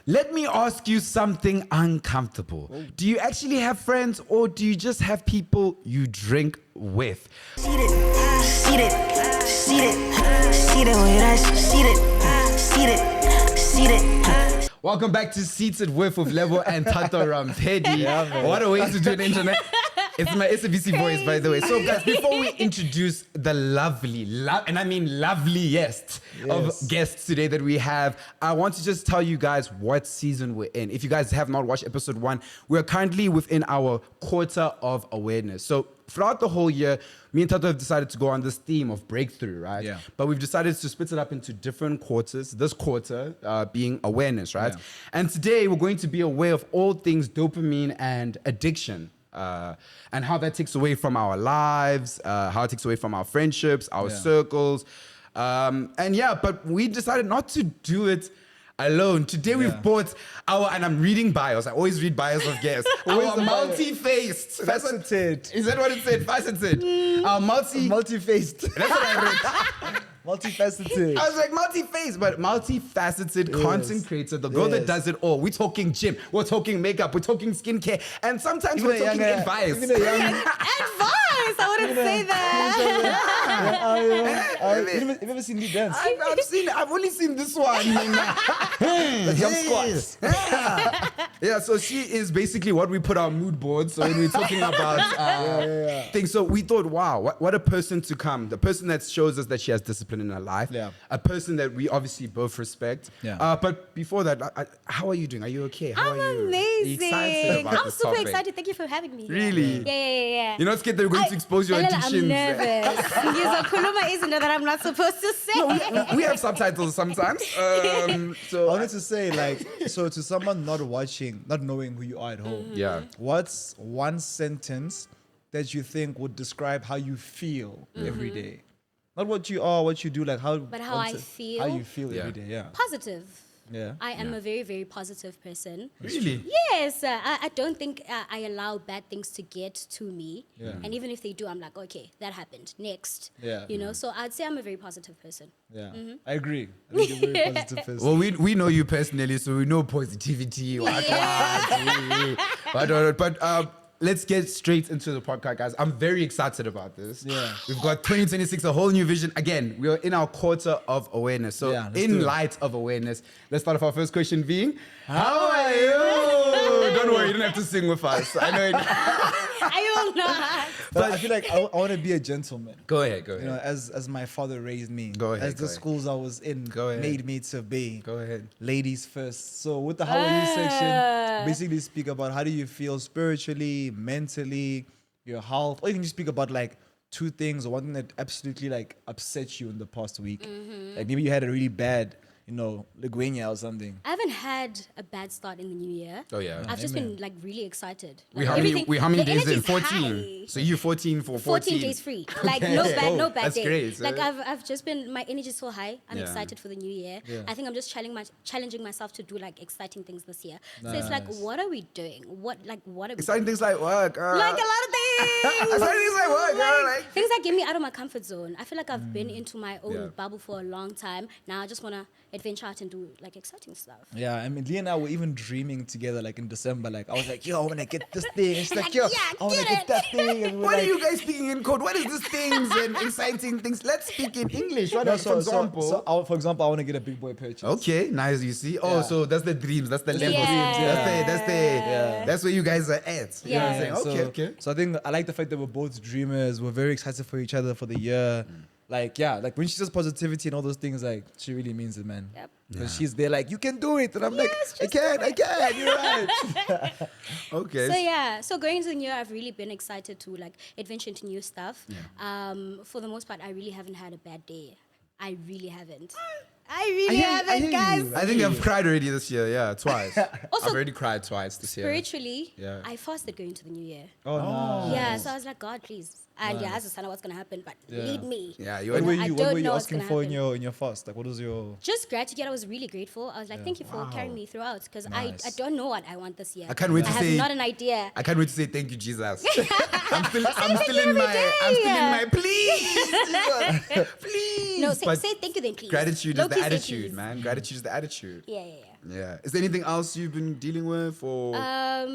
Let me ask you something uncomfortable. Do you actually have friends or do you just have people you drink with? Welcome back to Seated With Lebo and Thato Rampedi. What a way to do an internet. It's my SABC voice, by the way. So, guys, before we introduce the and I mean loveliest of guests today that we have, I want to just tell you guys what season we're in. If you guys have not watched episode 1, we're currently within our quarter of awareness. So, throughout the whole year, me and Thato have decided to go on this theme of breakthrough, right? Yeah. But we've decided to split it up into different quarters. This quarter being awareness, right? Yeah. And today we're going to be aware of all things dopamine and addiction. And how that takes away from our lives, how it takes away from our friendships, our circles. But we decided not to do it alone. Today we've brought and I'm reading bios. I always read bios of guests. Our multi-faced. Faceted. Is that what it said? Faceted. Our multi-faced. That's what I read. Multifaceted. I was like multi-faced, but multifaceted content creator, the girl that does it all. We're talking gym, we're talking makeup, we're talking skincare, and sometimes we're talking advice. Advice! I wouldn't say that. Have you ever seen me dance? I've only seen this one. The jump squats. Yeah, so she is basically what we put our mood boards. So when we're talking about things, so we thought, wow, what a person to come. The person that shows us that she has discipline in her life. Yeah. A person that we obviously both respect. Yeah. But before that, how are you doing? Are you okay? How I'm are you? amazing. I'm super excited. Thank you for having me. Really? Yeah. You're not scared that we're going to expose your addictions? I'm nervous. Kuluma isn't that I'm not supposed to say. No, we have subtitles sometimes. So I wanted to say, so to someone not watching, not knowing who you are at home, what's one sentence that you think would describe how you feel every day? Not what you are, what you do, but how I feel. How you feel every day, Positive. Yeah. I am a very, very positive person. Really? Yes. I don't think I allow bad things to get to me. Yeah. And even if they do, I'm like, okay, that happened. Next. Yeah. You know, so I'd say I'm a very positive person. Yeah. I agree. I think you're a very positive person. Well, we know you personally, so we know positivity. But let's get straight into the podcast, guys. I'm very excited about this. Yeah. We've got 2026, a whole new vision. Again, we're in our quarter of awareness. So in light of awareness, let's start off our first question being, how are you? Don't worry, you don't have to sing with us. I know it. I will not. But I feel like I want to be a gentleman. Go ahead. You know, as my father raised me. As the schools I was in made me to be. Go ahead. Ladies first. So with the how are you section, basically speak about how do you feel spiritually, mentally, your health, or you can just speak about two things or one thing that absolutely upset you in the past week. Like maybe you had a really bad, Liguania or something. I haven't had a bad start in the new year. Oh yeah. I've just been really excited. How many days in? 14. So you're 14 for 14 days free. No bad That's day. Great. I've just been, my energy is so high. I'm excited for the new year. Yeah. I think I'm just challenging myself to do exciting things this year. Nice. So it's what are we doing? What are we exciting things like what? A lot of things. Exciting things like what, girl? Things that get me out of my comfort zone. I feel like I've been into my own bubble for a long time. Now I just want to adventure out and do exciting stuff. Yeah, I mean, Leah and I were even dreaming together in December. I was like, yo, I want to get this thing. She's like, yo, I want to get that thing. And what are you guys speaking in code? What is this things and exciting things? Let's speak in English. For example, I want to get a big boy purchase. Okay, nice. You see? Oh, so that's the dreams. That's the levels. That's where you guys are at. You know what I'm saying? Okay. So I think I like the fact that we're both dreamers. We're very excited for each other for the year. When she says positivity and all those things, she really means it, man. Yep. Because she's there you can do it. And I'm I can, you're right. Okay. So going into the new year, I've really been excited to adventure into new stuff. Yeah. For the most part, I really haven't had a bad day. I really haven't. Guys. I think I've cried already this year, twice. Also, I've already cried twice this year. Spiritually, I fasted going into the new year. Oh, no. Yeah, so I was like, God, please. And as a son, what's going to happen, but lead me. Yeah, what were you asking for in your fast? What was your... Just gratitude. I was really grateful. I was like, thank you for carrying me throughout, because I don't know what I want this year. I can't wait to say... I have not an idea. I can't wait to say thank you, Jesus. I'm still in my please. No, say thank you then, please. Gratitude is the attitude, man. Gratitude is the attitude. Yeah. Yeah. Is there anything else you've been dealing with, or Not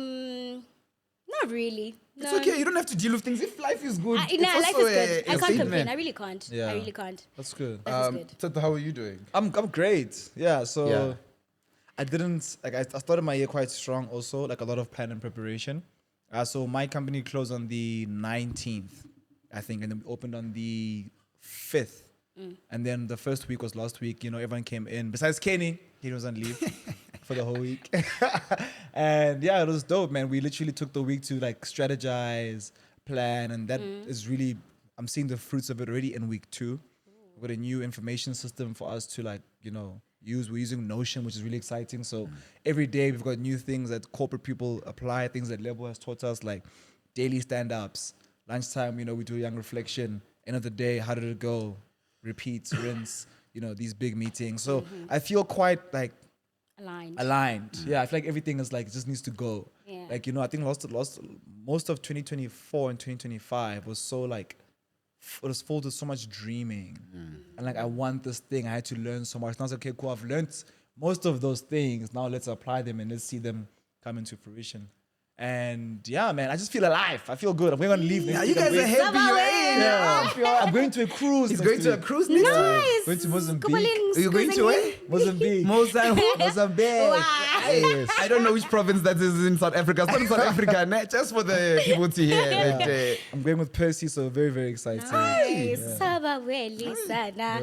really. it's No. okay? You don't have to deal with things if life is good. Nah, It's life also is good. I a can't complain. statement. I really can't. Yeah. I really can't. That's good. Life is good. Thato, how are you doing? I'm great. Yeah. So Yeah. I didn't like I started my year quite strong. Also, like a lot of plan and preparation. So my company closed on the 19th, I think, and then we opened on the 5th. And then the first week was last week. You know, everyone came in. Besides Kenny, he was on leave for the whole week. And yeah, it was dope, man. We literally took the week to like strategize, plan, and that is really. I'm seeing the fruits of it already in week 2. We've got a new information system for us to like, you know, use. We're using Notion, which is really exciting. So every day we've got new things that corporate people apply, things that Lebo has taught us, like daily stand-ups, lunchtime, you know, we do a young reflection, end of the day, how did it go? Repeats, rinse, you know, these big meetings. So I feel quite like aligned. Yeah, I feel like everything is like, it just needs to go. Yeah. Like, you know, I think most of 2024 and 2025 was so like, it was full of so much dreaming. And like, I want this thing. I had to learn so much. And I was like, okay, cool. I've learned most of those things. Now let's apply them and let's see them come into fruition. And yeah, man, I just feel alive. I feel good. I'm going on leave next Yeah, week. you guys are happy. You're in. Yeah. I'm going to a cruise. He's next going to a week. cruise next week. Nice. Going to Mozambique. Kabalings, Are you going to where? Mozambique. Mozambique. Mozambique. Yes. I don't know which province that is in South Africa. It's not in South Africa, nah, just for the people to hear. That, I'm going with Percy, so very, very excited. Nice. Sabaweli sana.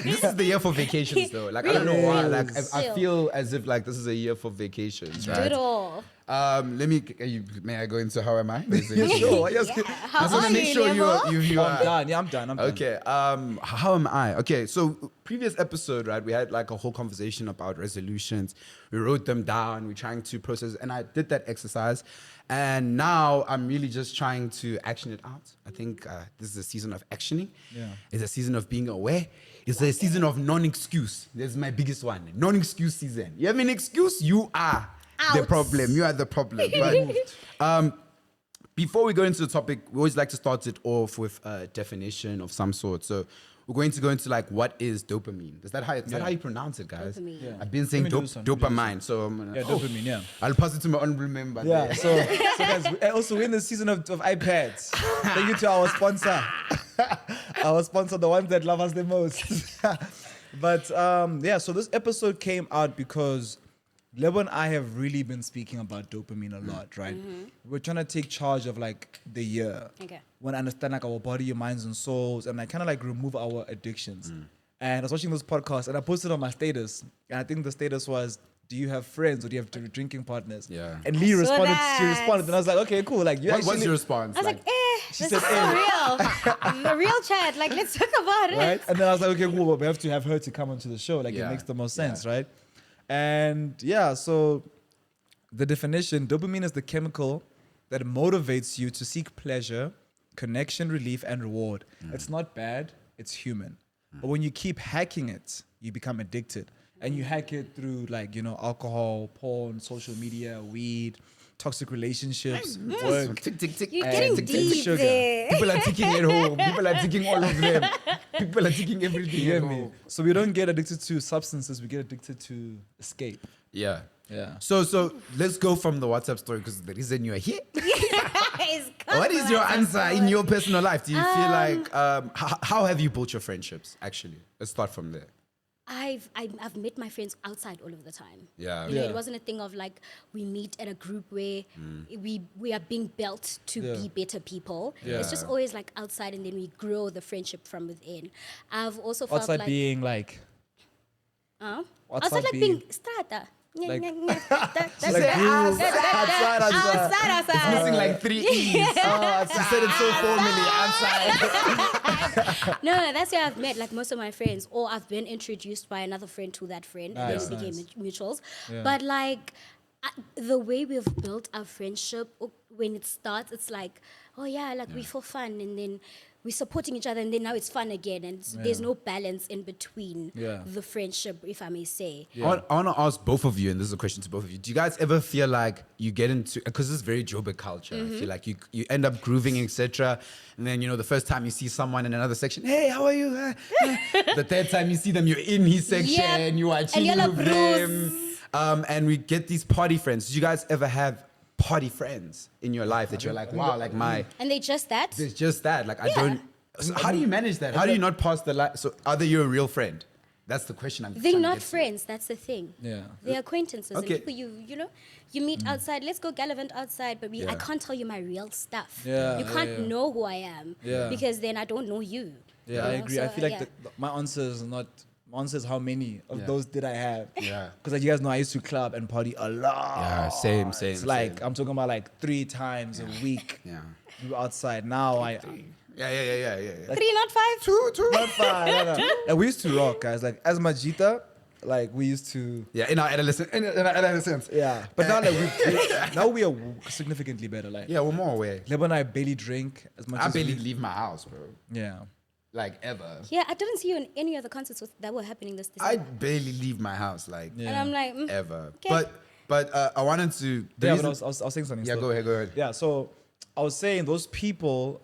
this is the year for vacations, though. Like, I don't know why. Like, I feel as if like this is a year for vacations, right? Good all. May I go into how am I? Sure. Yes. How I just want are to make you, sure Lebo? you I'm are. done. Yeah, I'm done. Okay. How am I? Okay. So previous episode, right? We had like a whole conversation about resolutions. We wrote them down. We're trying to process, and I did that exercise. And now I'm really just trying to action it out. I think this is a season of actioning. Yeah. It's a season of being aware. It's a season of non-excuse. That's my biggest one. Non-excuse season. You have an excuse, you are the Out. problem. You are the problem. But before we go into the topic, we always like to start it off with a definition of some sort. So we're going to go into like what is dopamine. Is that how you pronounce it, guys? Dopamine. Yeah. I've been saying Let me do this one, let me do this dopamine. So I'm gonna, dopamine, yeah. I'll pass it to my honorable member. Yeah, there. so guys, also we're in the season of iPads. Thank you to our sponsor. Our sponsor, the ones that love us the most. But yeah, so this episode came out because Lebo and I have really been speaking about dopamine a lot, right? We're trying to take charge of like the year. Okay. When I understand like our body, our minds and souls, and like kind of like remove our addictions. And I was watching this podcast and I posted on my status, and I think the status was, do you have friends or do you have drinking partners? Yeah. And Lee saw responded. that. She responded, and I was like, okay, cool. Like, you What actually, was your response? I was like, She this said, is so real. The real chat. Like, let's talk about it. right? And then I was like, okay, cool. But we have to have her to come onto the show. Like, Yeah. it makes the most sense, right? And yeah, so the definition: dopamine is the chemical that motivates you to seek pleasure, connection, relief, and reward. It's not bad. It's human. But when you keep hacking it, you become addicted. And you hack it through like, you know, alcohol, porn, social media, weed, toxic relationships, work. Tick, tick, tick. You're And getting tick, tick, deep sugar. there. People are ticking at home. People are ticking all of them. People are ticking everything You at get me? home. So we don't get addicted to substances, we get addicted to escape. Yeah. Yeah. So let's go from the WhatsApp story because the reason you're here. It's What is your customized. answer in your personal life? Do you feel like how have you built your friendships? Actually, let's start from there. I've met my friends outside all of the time. Yeah. You know, Yeah. it wasn't a thing of like we meet at a group where we are being built to Yeah. be better people. Yeah. It's just always like outside, and then we grow the friendship from within. I've also felt Outside like being like, outside outside like being- being strata. Like- Like like group, outside. It's missing like 3 E's. She said it so formally. Outside. No, that's where I've met like most of my friends, or I've been introduced by another friend to that friend, and Nice, then we became nice. mutuals. Yeah. But like the way we've built our friendship, when it starts, it's like, oh yeah, like we feel fun, and then we're supporting each other, and then now it's fun again, and there's no balance in between Yeah. the friendship, if I may say. I want to ask both of you, and this is a question to both of you. Do you guys ever feel like you get into, because this is very Joburg culture, I feel like you end up grooving, etc. And then, you know, the first time you see someone in another section, hey, how are you? The third time you see them, you're in his section, Yep. you are And chilling you're like, with them. "Bruce." And we get these party friends. Did you guys ever have party friends in your life that you're like, wow, like And they just that? there's just that. Like, I don't. So how do you manage that? How do you not pass the line? So, are they your real friend? That's the question I'm. They're trying to not get to. friends. That's the thing. Yeah. They're acquaintances. Okay. And people you meet outside. Let's go gallivant outside. But I can't tell you my real stuff. Yeah, You can't know who I am. Yeah. Because then I don't know you. Yeah, I You know? agree. So, I feel like my answer is not. My answer is how many of Yeah. those did I have? Yeah. Because like you guys know, I used to club and party a lot. Yeah, same. It's like I'm talking about like 3 times a week. Yeah. We were outside. Now I. Yeah. 3, not 5. Two. Not fine. No. And we used to rock, guys. Like as Majita, like we used to. Yeah, in our adolescence. Yeah. But now like now we are significantly better. Like Yeah, we're more aware. Lebo and I barely drink as much I as barely we, leave my house, bro. Yeah. Like ever. Yeah, I didn't see you in any of the concerts that were happening this I December. barely leave my house, like Yeah. And I'm like, ever. Okay. But I wanted to. The Yeah, reason- but I was saying something. yeah, still. go ahead. Yeah, so I was saying those people,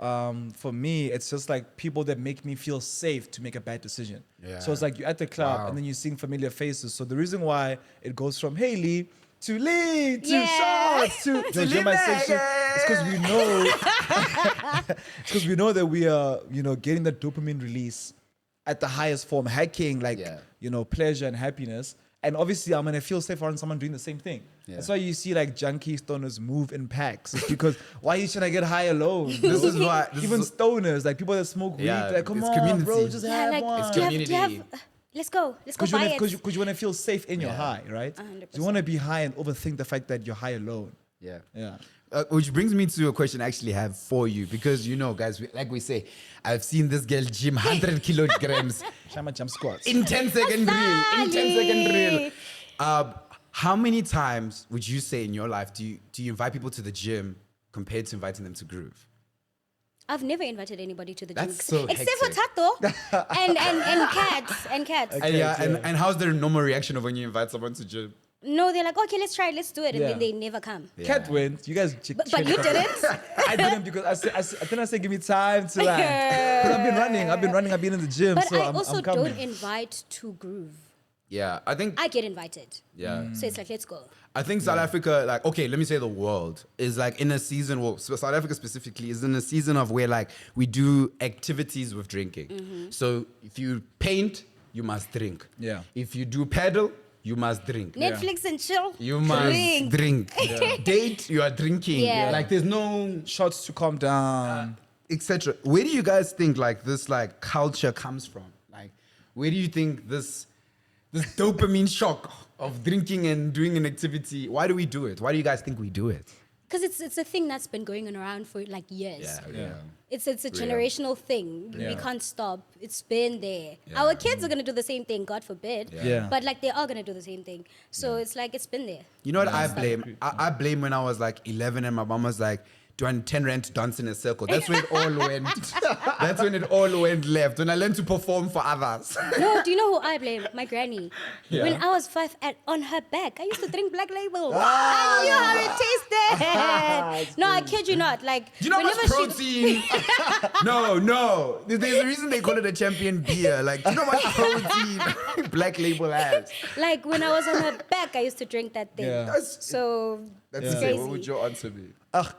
for me, it's just like people that make me feel safe to make a bad decision. Yeah. So it's like you're at the club Wow. and then you're seeing familiar faces. So the reason why it goes from Haley to Lee to Yeah. shots to Lee my section, Megan. it's because we know, it's because we know that we are, getting the dopamine release at the highest form, hacking like, Yeah. pleasure and happiness. And obviously, I'm gonna feel safe around someone doing the same thing. Yeah. That's why you see like junkie stoners move in packs. It's because why are you trying to get high alone? This is why. Even stoners, like people that smoke weed, Yeah, like come it's on, community. bro, just yeah, have like, one. do you have, community. let's go Because buy it. you want to feel safe in your Yeah. high, right? 100%. You want to be high and overthink the fact that you're high alone. Yeah. Yeah. Which brings me to a question I actually have for you because guys, like we say, I've seen this girl gym 100 kilograms Shama jump squats. in 10-second reel. In 10-second reel. How many times would you say in your life do you invite people to the gym compared to inviting them to groove? I've never invited anybody to the gym That's so except for hectic. Tato and cats. And how's the normal reaction of when you invite someone to gym? No, they're like, okay, let's try it, let's do it, and Yeah. then they never come. Cat wins. You guys. But you didn't. I didn't because I said give me time to like. Because I've been running. I've been in the gym. But so I I'm also coming. don't invite to groove. Yeah, I think. I get invited, Yeah. so it's like, let's go. I think South Africa, like, okay, let me say the world is like in a season, well, South Africa specifically is in a season of where like we do activities with drinking. So if you paint, you must drink. Yeah. If you do paddle, you must drink. Netflix and chill. You must drink. Date, you are drinking. Yeah. Like there's no Shots to calm down. etc. Where do you guys think like this like culture comes from? Like where do you think this dopamine shock of drinking and doing an activity, why do we do it? Why do you guys think we do it? Because it's a thing that's been going on around for like years. Yeah. It's a generational thing. Yeah. We can't stop. It's been there. Yeah. Our kids are gonna do the same thing, God forbid. Yeah. But like they are gonna do the same thing. So it's like it's been there. You know what I blame? I blame when I was like 11 and my mom was like, do I 10 rand to dance in a circle? That's when it all went. That's when it all went left. When I learned to perform for others. No, do you know who I blame? My granny. Yeah. When I was 5, on her back, I used to drink Black Label. I knew how it tasted. No, I kid you not. Like, Do you know how much whenever she- protein? No. There's a reason they call it a champion beer. Like, do you know how much protein Black Label has? Like when I was on her back, I used to drink that thing. Yeah. So That's it's insane. crazy. What would your answer be?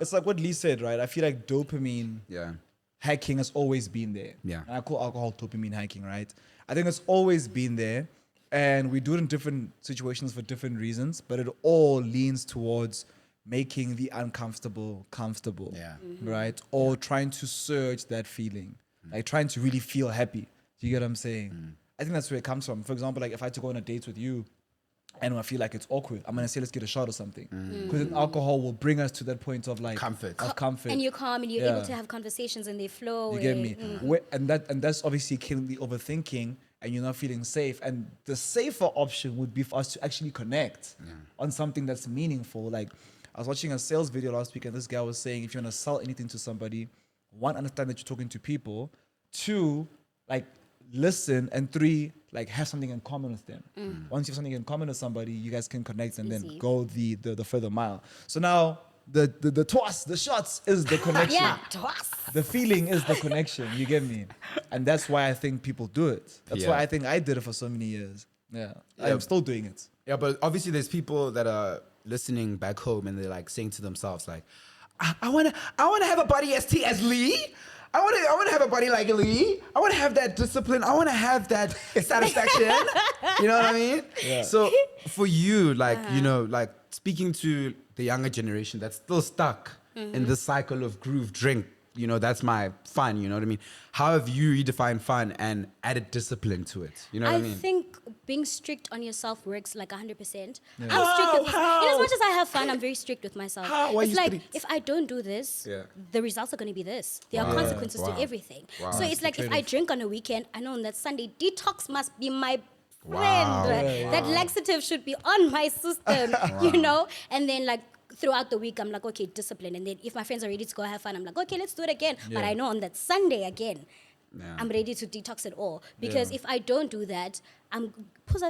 It's like what Lee said, right? I feel like dopamine Yeah. hacking has always been there. Yeah. And I call alcohol dopamine hacking, right? I think it's always been there. And we do it in different situations for different reasons, but it all leans towards making the uncomfortable comfortable. Yeah. Right? Or trying to surge that feeling. Like trying to really feel happy. Do you get what I'm saying? I think that's where it comes from. For example, like if I had to go on a date with you, and I feel like it's awkward, I'm gonna say let's get a shot or something. Because alcohol will bring us to that point of like Comfort. Of comfort. And you're calm and you're Yeah. able to have conversations and they flow. You get me? Mm. And that's obviously killing the overthinking and you're not feeling safe. And the safer option would be for us to actually connect on something that's meaningful. Like I was watching a sales video last week and this guy was saying if you want to sell anything to somebody, 1, understand that you're talking to people. 2, like listen, and 3, like have something in common with them. Once you have something in common with somebody, you guys can connect and then Easy. go the further mile. So now the toss, the shots is the connection. Yeah, toss. The feeling is the connection. You get me? And that's why I think people do it. That's Yeah. why I think I did it for so many years. Yeah. I'm still doing it. Yeah, but obviously there's people that are listening back home and they're like saying to themselves like, I wanna have a body as Lee. I wanna have a body like Lee. I wanna have that discipline. I wanna have that satisfaction. You know what I mean? Yeah. So for you, like, you know, like speaking to the younger generation that's still stuck in this cycle of groove, drink, you know, that's my fun, you know what I mean? How have you redefined fun and added discipline to it? You know what I mean? I think being strict on yourself works like 100%. I'm strict How? with this. How? In as much as I have fun, I'm very strict with myself. How? Why It's you like, strict? if I don't do this, Yeah. the results are going to be this. There are Wow. consequences Wow. to everything. Wow. So That's it's like, if I drink on a weekend, I know on that Sunday, detox must be my friend. Wow. That laxative should be on my system, you know? And then like, throughout the week, I'm like, okay, discipline. And then if my friends are ready to go have fun, I'm like, okay, let's do it again. But I know on that Sunday again, I'm ready to detox it all. Because if I don't do that, I'm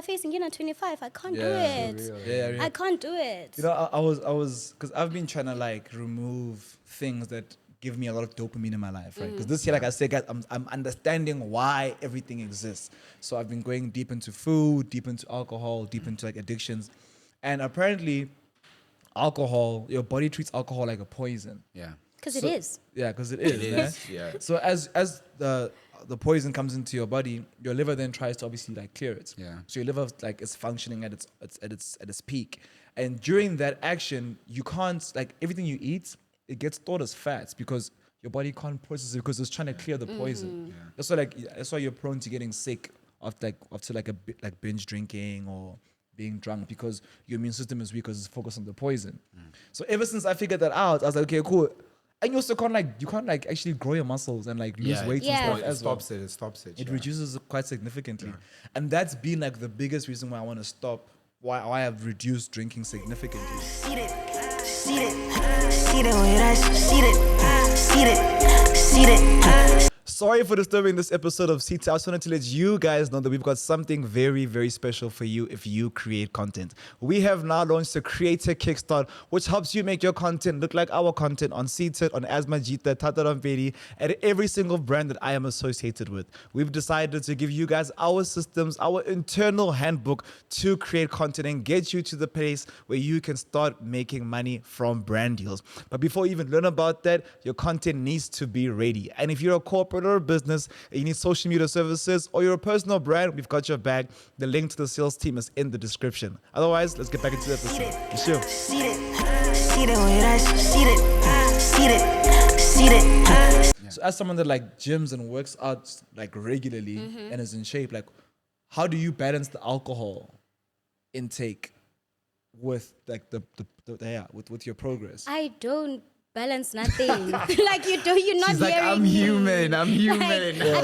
facing at 25. I can't do it. Yeah. I can't do it. You know, I was, because I've been trying to like remove things that give me a lot of dopamine in my life, right? Because this year, like I said, guys, I'm understanding why everything exists. So I've been going deep into food, deep into alcohol, deep into like addictions. And apparently, alcohol, your body treats alcohol like a poison. Yeah. Because it is. Yeah, because it is. It is, yeah. So as the poison comes into your body, your liver then tries to obviously like clear it. Yeah. So your liver like is functioning at its peak, and during that action, you can't like everything you eat, it gets stored as fats because your body can't process it because it's trying to clear the poison. Yeah. That's why you're prone to getting sick after like binge drinking or being drunk, because your immune system is weak because it's focused on the poison. So ever since I figured that out, I was like, okay, cool. And you also can't actually grow your muscles and like lose weight Yeah. and stuff It as well. stops it. It yeah. reduces it quite significantly. And that's been like the biggest reason why I want to stop, why I've reduced drinking significantly. See the way that see it. Sorry for disturbing this episode of Seats. I just wanted to let you guys know that we've got something very, very special for you if you create content. We have now launched a creator kickstart, which helps you make your content look like our content on Seated, on Asmajita, Thato, Rampedi, and every single brand that I am associated with. We've decided to give you guys our systems, our internal handbook to create content and get you to the place where you can start making money from brand deals. But before you even learn about that, your content needs to be ready. And if you're a corporate or a business, you need social media services, or you're a personal brand, we've got your back. The link to the sales team is in the description. Otherwise, let's get back into the episode. Sure. So as someone that like gyms and works out like regularly and is in shape, like how do you balance the alcohol intake with like with your progress? I don't balance nothing. Like you're not She's like, hearing I'm me. human. Like,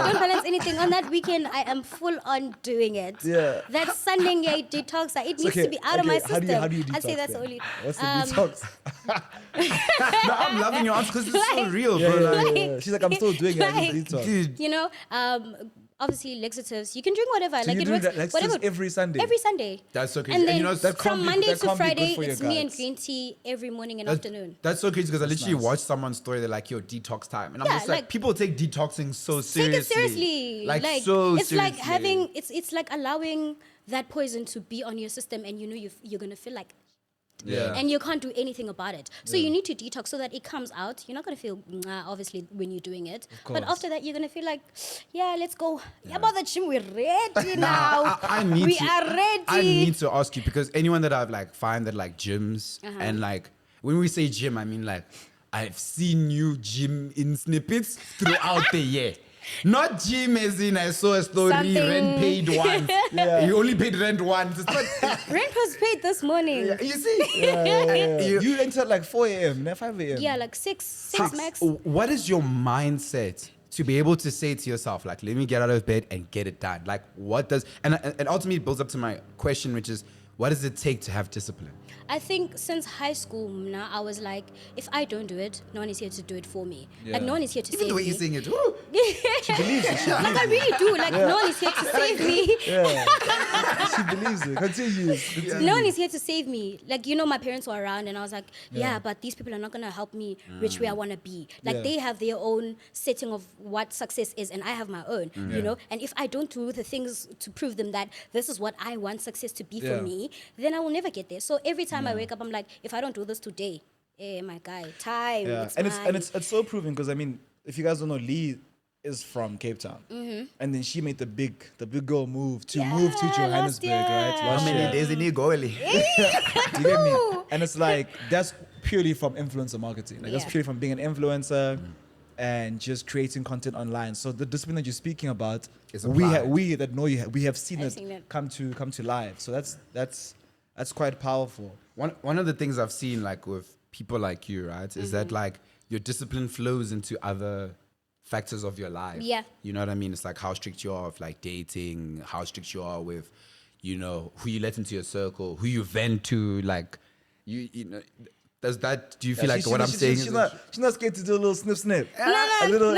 I don't balance anything. On that weekend, I am full on doing it. Yeah. That Sunday detox, it needs to be out of my system. How do you detox? I'd say that's then? only. What's the detox? No, I'm loving your answer because it's so Like- real, bro. Like, Yeah. She's like, I'm still doing it. I need detox. dude, You know, obviously laxatives. You can drink whatever. So like you it do works. that like Whatever. every Sunday? Every Sunday. that's so crazy. And then you know, that can't from be- Monday that to can't be good Friday, for your it's me and guts. green tea every morning and That's- afternoon. That's so crazy because I literally nice. watched someone's story. They're like, "Yo, detox time," and I'm Yeah, just like, like- people take detoxing so Take seriously. it seriously. Like so it's seriously. like having it's like allowing that poison to be on your system, and you know you're gonna feel like, Yeah. and you can't do anything about it. So you need to detox so that it comes out. You're not gonna feel obviously when you're doing it, but course. after that you're gonna feel like, yeah, let's go. Yeah. About the gym, we're ready now. I need we to, are ready. I need to ask you because anyone that I've like find that like gyms and like when we say gym, I mean like I've seen you gym in snippets throughout the year. Not gym as in I saw a story, Something- rent paid once. You only paid rent once. It's not, Rent was paid this morning. you see? You enter at like 4 a.m., 5 a.m. Yeah, like six max. What is your mindset to be able to say to yourself, like, let me get out of bed and get it done? Like, what does, and ultimately it builds up to my question, which is, what does it take to have discipline? I think since high school, now I was like, if I don't do it, no one is here to do it for me. Like no one is here to Even save the way me. you're saying it. Woo. She believes it. She Like believes I really do. Like no one is here to save me. Yeah. She believes it. Continue. No one is here to save me. Like, you know, my parents were around and I was like, yeah, but these people are not going to help me reach where I want to be. Like, Yeah. they have their own setting of what success is and I have my own, you know? And if I don't do the things to prove them that this is what I want success to be Yeah. for me, then I will never get there. So every time I wake up, I'm like, if I don't do this today, my guy, time, Yeah. it's And mine. it's so proven because I mean, if you guys don't know, Lee is from Cape Town, and then she made the big girl move to move to last Johannesburg, year. right? How Last many year. days in Igoli? You get me? And it's like that's purely from influencer marketing. Like that's Yeah. purely from being an influencer and just creating content online. So the discipline that you're speaking about, Is we applied. we that know you, we have seen I've it seen it. come to life. So that's quite powerful. One of the things I've seen like with people like you, right, is that like your discipline flows into other factors of your life. Yeah. You know what I mean? It's like how strict you are with like dating, how strict you are with, you know, who you let into your circle, who you vent to, like you know. Do you feel like what I'm saying? She's not scared to do a little snip. No, A little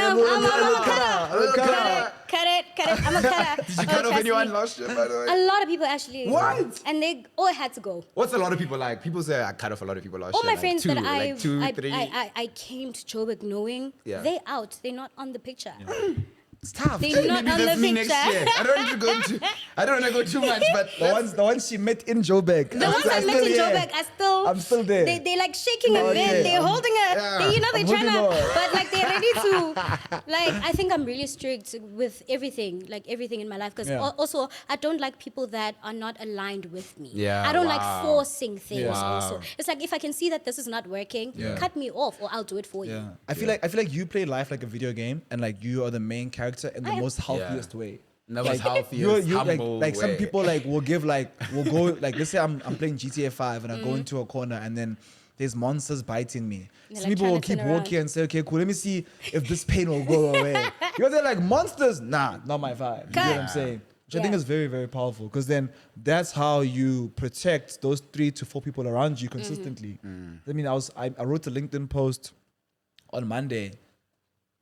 cut it. I'm a cutter. Did you cut off anyone last year, by the way? A lot of people actually. What? And they all had to go. What's a lot of people like? People say I cut off a lot of people last All year. my like friends two, that like two, three. I came to Joburg knowing they out. They're not on the picture. It's tough. They're not Maybe on the that's me next picture. year. I don't want to go too much, but The ones she met in Joburg. The ones I met in Joburg are still. I'm still there. They're like shaking a Okay. bit. They're holding a. Yeah. They, you know, they're I'm trying to. holding on. But like they're ready to. Like I think I'm really strict with everything, like everything in my life. Because Yeah. also I don't like people that are not aligned with me. Yeah, I don't wow. like forcing things. Yeah. Also, Wow. it's like if I can see that this is not working, cut me off or I'll do it for you. Yeah. I feel like you play life like a video game and like you are the main character in the I am. most healthiest way. the most healthiest, you're humble like some way. people like will go like let's say I'm playing GTA 5 and I go into a corner and then there's monsters biting me. You're Some like people trying will to keep turn around. walking and say, okay, cool, let me see if this pain will go away. You know, they're like monsters. Nah, not my vibe. You get what I'm saying? Which I think Yeah. is very, very powerful because then that's how you protect those 3 to 4 people around you consistently. I mean, I wrote a LinkedIn post on Monday.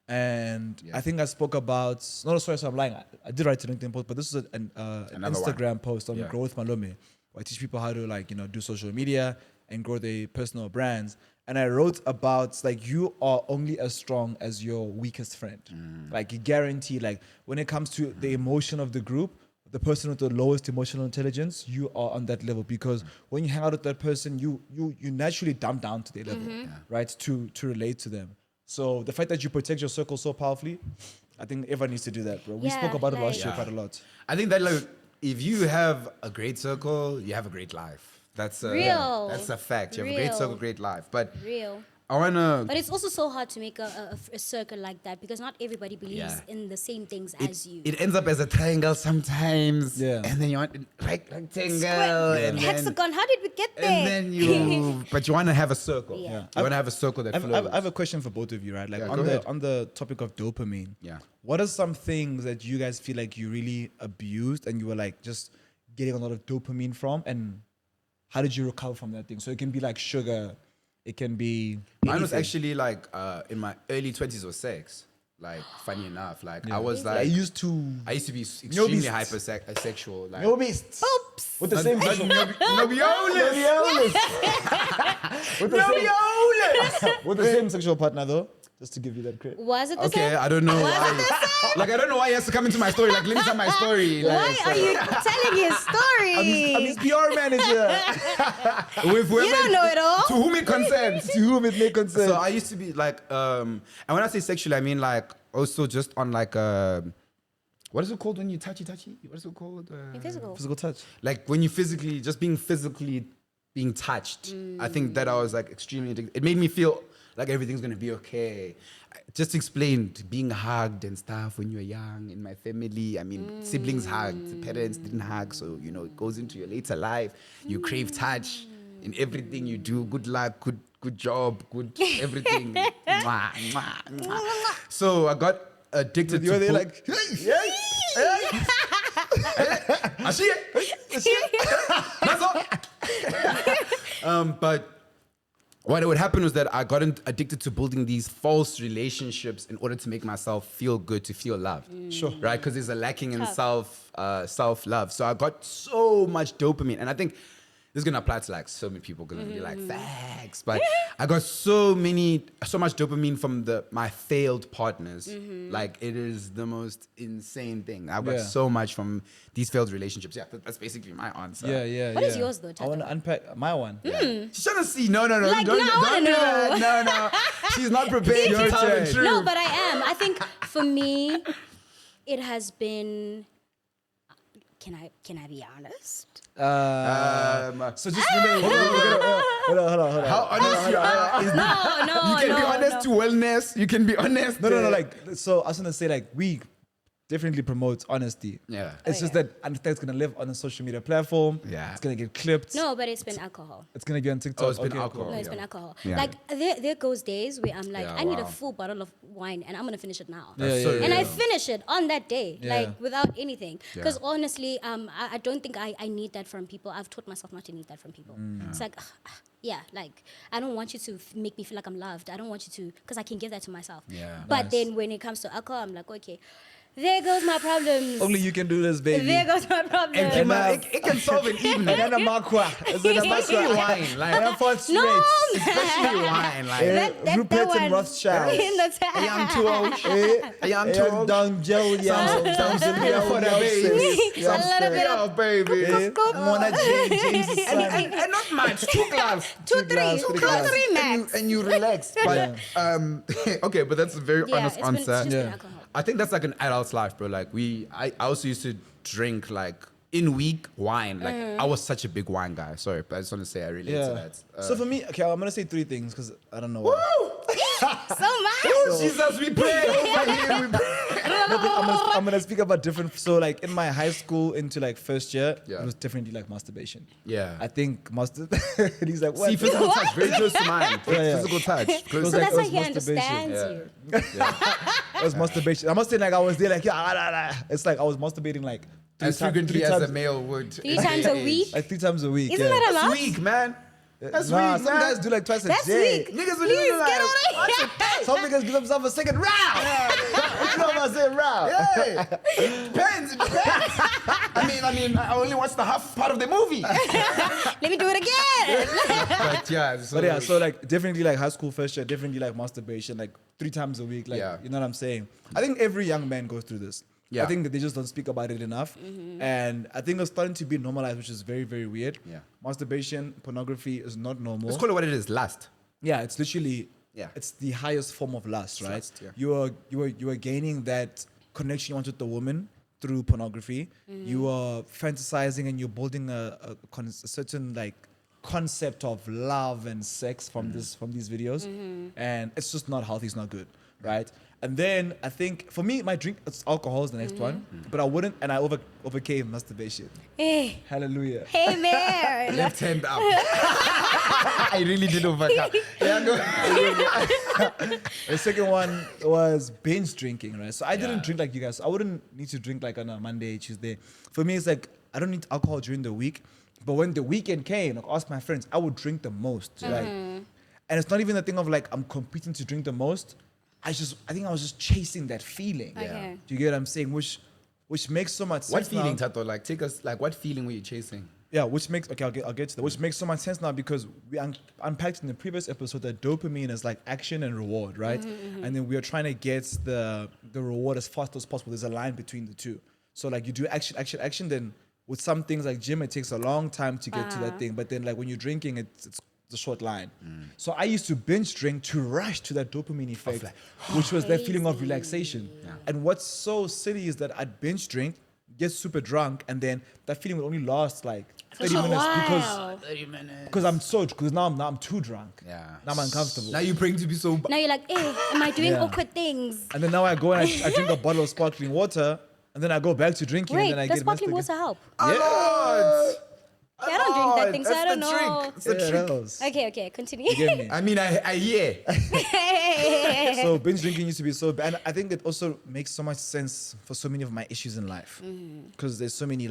And I think I spoke about no, sorry, so I'm lying. I did write a LinkedIn post, but this is an Another Instagram post on Yeah. Growth Malome, where I teach people how to like do social media and grow their personal brands. And I wrote about like you are only as strong as your weakest friend. Like you guarantee, like when it comes to the emotion of the group, the person with the lowest emotional intelligence, you are on that level because when you hang out with that person, you naturally dumb down to their level, right? To relate to them. So the fact that you protect your circle so powerfully, I think everyone needs to do that, bro. We Yeah, spoke about it last like- year quite a lot. I think that like if you have a great circle, you have a great life. That's Real. That's a fact. You have a great Real. circle, great life. But Real. I wanna. But it's also so hard to make a circle like that because not everybody believes Yeah. in the same things as you. It ends up as a triangle sometimes. Yeah. And then you want rectangle. Square, And then, hexagon. How did we get there? and then you. But you want to have a circle. Yeah. You want to have a circle that flows. I have a question for both of you, right? Like Yeah, on go the ahead. on the topic of dopamine. Yeah. What are some things that you guys feel like you really abused and you were like just getting a lot of dopamine from, and how did you recover from that thing? So it can be like sugar, it can be. Mine was anything. actually like in my early 20s was sex. Like funny enough, like I was I like used to. I used to be extremely beasts. hypersexual. Like No beasts. Oops. With the same Not- sexual. no violas. With the same- with the same sexual partner though. Just to give you that credit. Was it the Okay, same? I don't know why. Like I don't know why he has to come into my story. Like let me tell my story. Why Like, are you telling his story? I'm his PR manager. with whoever, You don't know it all. To whom it concerns. To whom it may concern. So I used to be like, and when I say sexually, I mean like also just on like what is it called when you touchy? What is it called? Physical. Physical touch. Like when you physically, just being physically being touched. I think that I was like extremely addicted. It made me feel like everything's gonna be okay. Just to explain, being hugged and stuff when you're young in my family. I mean, siblings hugged, parents didn't hug, so you know it goes into your later life. You crave touch in everything you do. Good luck, good job, good everything. Mwah, mwah, mwah. So I got addicted You're to there food. like, hey, I see it. That's all. But what would happen was that I got addicted to building these false relationships in order to make myself feel good, to feel loved. Sure. Right? Because there's a lacking in self-love. So I got so much dopamine. And I think this is going to apply to like so many people going to be like, facts. But I got so much dopamine from my failed partners. Like it is the most insane thing. I got so much from these failed relationships. Yeah, that's basically my answer. What is yours though, I Thato? want to unpack my one. She's trying to see. No. Like, don't no, I don't wanna do know. that. No. She's not prepared to tell the truth. No, but I am. I think for me, it has been. Can I be honest? So just remember, hold on. How honest you are is No. you can be honest to wellness. You can be honest. No. Like, so I was gonna say, like, we definitely promote honesty. Yeah. It's just that it's gonna live on a social media platform. Yeah. It's gonna get clipped. No, but it's been alcohol. It's gonna be on TikTok. Oh, it's been Okay, alcohol. cool. No, it's been alcohol. Yeah. Like there goes days where I'm like, Yeah, I need a wow. full bottle of wine and I'm gonna finish it now. Yeah, so And I real. finish it on that day, Yeah. like without anything. Because Yeah. honestly, I don't think I need that from people. I've taught myself not to need that from people. It's like, yeah, like I don't want you to make me feel like I'm loved. I don't want you to, because I can give that to myself. Yeah. But Nice. then when it comes to alcohol, I'm like, okay, there goes my problems. Only you can do this, baby. There goes my problems. And it can solve an evening. And then a makwa. Especially wine. And Like, I'm for straight. No, especially wine. Like, that Rupert and one. Rothschild. In the a young too A young too Don Joe, yeah. Some for the baby. A little bit of Oh, baby. Mona James' son. And not much. 2 glass. two, three max. And you relax. But okay, but that's a very Yeah, honest it's been answer. just been Yeah. alcohol. I think that's like an adult's life, bro. Like I also used to drink like in week wine. Like I was such a big wine guy. Sorry, but I just want to say I relate to that. So for me, okay, I'm gonna say 3 things because I don't know why. So much. Oh, Jesus, we pray over here. We pray. I'm gonna speak about different. So like in my high school into like first year, Yeah. it was definitely like masturbation. Yeah. I think he's like, what? See, physical touch, very close to mine. Yeah. Physical touch. Close. So like, that's it why was he masturbation. understands Yeah. you. It was masturbation. I must say, like, I was there, like, it's like I was masturbating like As three frequently as times, a male would. 3 times a week. like 3 times a week. Isn't yeah. that a lot? That's weak, man. That's Nah, weak, some man. guys do like twice a That's day. weak. Niggas will Please do like, get on it. Some niggas give themselves a second round. You know what I'm saying, round? Yeah. It depends. I mean, I only watched the half part of the movie. Let me do it again. But yeah, But yeah, so like definitely like high school first year, definitely like masturbation, like 3 times a week. Like, Yeah. you know what I'm saying? I think every young man goes through this. Yeah. I think that they just don't speak about it enough. And I think it's starting to be normalized, which is very, very weird. Yeah. Masturbation, pornography is not normal. let's call it what it is. Lust. Yeah, it's literally Yeah. it's the highest form of lust, right? lust, yeah. You are gaining that connection you want with the woman through pornography. You are fantasizing and you're building a certain like concept of love and sex from these videos, and it's just not healthy. It's not good, right? And then I think for me, my drink, it's alcohol is the next one, but I wouldn't, and I overcame masturbation. Hey, Hallelujah. hey, man. Left hand up. I really did overcome. Yeah, go. The second one was binge drinking, right? So I didn't Yeah. drink like you guys. I wouldn't need to drink like on a Monday, Tuesday. For me, it's like I don't need alcohol during the week, but when the weekend came, like, I asked my friends, I would drink the most, right? And it's not even a thing of like I'm competing to drink the most. I think I was just chasing that feeling. Okay. Do you get what I'm saying? Which makes so much sense. What feeling, now. Thato? Like, take us. Like, what feeling were you chasing? Yeah, which makes I'll get to that. Which makes so much sense now because we unpacked in the previous episode that dopamine is like action and reward, right? And then we are trying to get the reward as fast as possible. There's a line between the two. So like you do action. Then with some things like gym, it takes a long time to get to that thing. But then like when you're drinking, it's the short line. So I used to binge drink to rush to that dopamine effect, which was that feeling of relaxation. And what's so silly is that I'd binge drink, get super drunk, and then that feeling would only last like 30 a minutes while. 30 minutes. because now I'm too drunk. Yeah. Now I'm uncomfortable. Now you're praying to be so. Now you're like, hey, am I doing Yeah. awkward things? And then now I go and I drink a bottle of sparkling water, and then I go back to drinking, Wait, and then I does get messed sparkling again. water help? A lot. I don't drink that thing, so that's I don't the know. trick. It's the trick. Okay, continue. You get me? I mean, I hear. So binge drinking used to be so bad. And I think it also makes so much sense for so many of my issues in life. Because there's so many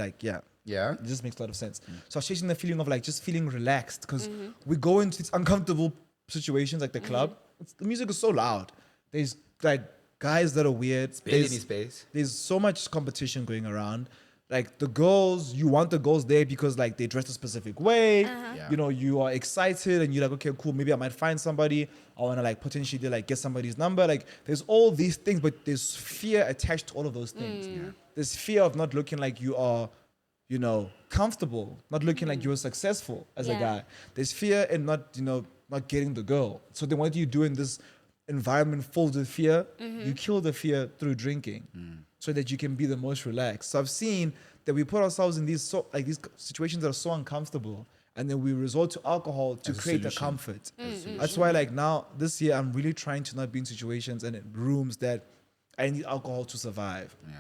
Yeah. it just makes a lot of sense. So I was chasing the feeling of like just feeling relaxed because we go into these uncomfortable situations like the club. The music is so loud. There's like guys that are weird. Barely any space. There's so much competition going around. Like the girls, you want the girls there because like they dress a specific way. Yeah. You know, you are excited and you're like, okay, cool. Maybe I might find somebody. I want to like potentially like get somebody's number. Like there's all these things, but there's fear attached to all of those things. There's fear of not looking like you are, you know, comfortable, not looking like you're successful as a Yeah. guy. There's fear in not, you know, not getting the girl. So then what do you do in this environment filled with fear? You kill the fear through drinking so that you can be the most relaxed. So I've seen that we put ourselves in these situations that are so uncomfortable and then we resort to alcohol to As a create a solution. comfort. That's why like now this year I'm really trying to not be in situations and in rooms that I need alcohol to survive. Yeah.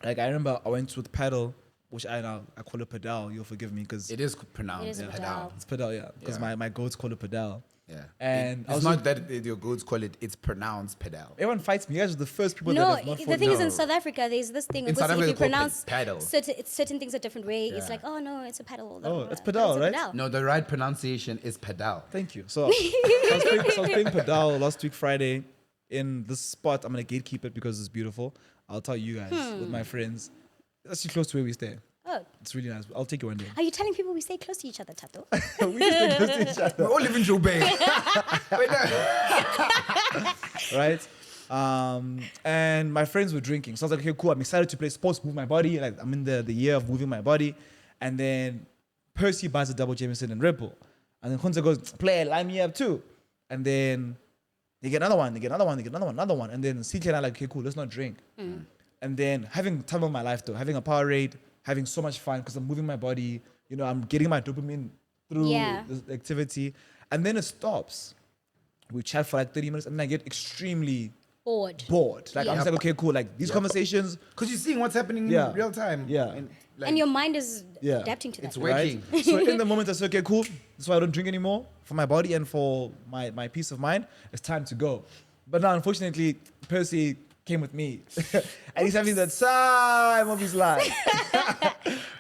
Like I remember I went with paddle, which I call it pedal. You'll forgive me because It is pronounced. It is pedal. pedal. it's pedal, yeah. Because Yeah. my goats call it pedal. Yeah. And I it's was not that your goats call it, it's pronounced pedal. Everyone fights me. You guys are the first people No, that have not the fought thing me. is in South Africa, there's this thing. In South if Africa, you they call it pronounce paddle. certain things a different way, it's Yeah. like, oh no, it's a paddle. Oh, it's But pedal, a right? pedal. No, the right pronunciation is pedal. Thank you. So I was playing pedal last week Friday in this spot. I'm gonna gatekeep it because it's beautiful. I'll tell you guys with my friends. It's actually close to where we stay. Oh, It's really nice. I'll take you one day. are you telling people we stay close to each other, Thato? We just stay close to each other, We all live in Joburg. right? And my friends were drinking. So I was like, okay, cool. I'm excited to play sports, move my body. Like I'm in the year of moving my body. And then Percy buys a double Jameson and Red Bull. And then Hunter goes, play, line me up too. And then they get another one, another one. And then CK and I like, okay, cool, let's not drink. And then having time of my life though, having a power raid, having so much fun because I'm moving my body, you know, I'm getting my dopamine through Yeah. this activity. And then it stops. We chat for like 30 minutes and then I get extremely Bored. bored. Like I'm Yeah. just like, okay, cool. Like these conversations, Because you're seeing what's happening Yeah. in real time. Yeah. And, like, And your mind is Yeah. adapting to that. It's right? working. So in the moment I said, okay, cool. That's why I don't drink anymore for my body and for my peace of mind. It's time to go. But now, unfortunately, Percy came with me. And he's having the time of his life.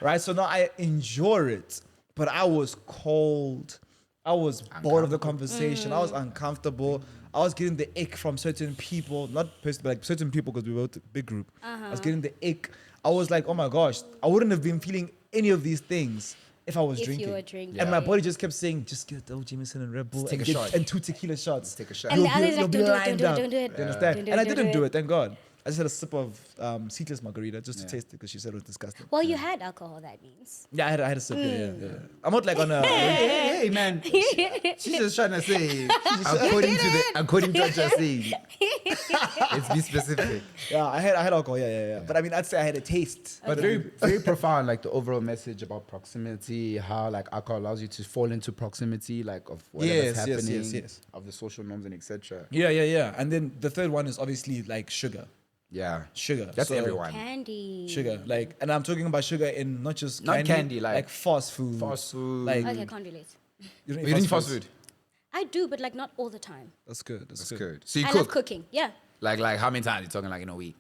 Right? So now I enjoy it. But I was cold. I was bored of the conversation. I was uncomfortable. I was getting the ick from certain people, not personally, but like certain people because we were a big group. I was getting the ick. I was like, oh my gosh, I wouldn't have been feeling any of these things if I was If you drinking. were drinking. And my body just kept saying, just get a double Jameson and Red Bull take and, a get- shot. and 2 tequila shots. take a shot. And the You'll others be- like, you'll be don't do it, lined don't do it, up. don't do it. You understand? Don't do And I it, don't didn't do do it. it, thank God. I just had a sip of seedless margarita just to taste it because she said it was disgusting. Well, you had alcohol, that means. Yeah, I had a sip. Yeah. I'm not like on a. Hey, man. She's just trying to say, according to what you're saying. Let's be specific. Yeah, I had alcohol. Yeah. But I mean, I'd say I had a taste. But very profound, like the overall message about proximity, how like alcohol allows you to fall into proximity, like of whatever's Yes, happening, yes. of the social norms and etc. Yeah. And then the third one is obviously like sugar. Yeah, Sugar. that's So, everyone. Candy. Sugar. Like, and I'm talking about sugar in not just Not candy, like fast food. Fast food. Like, Okay, I can't relate. you don't You eating fast foods? food? I do, but like not all the time. That's good. That's That's good. good. So you I love cook cooking. Yeah. like how many times? You talking like in a week?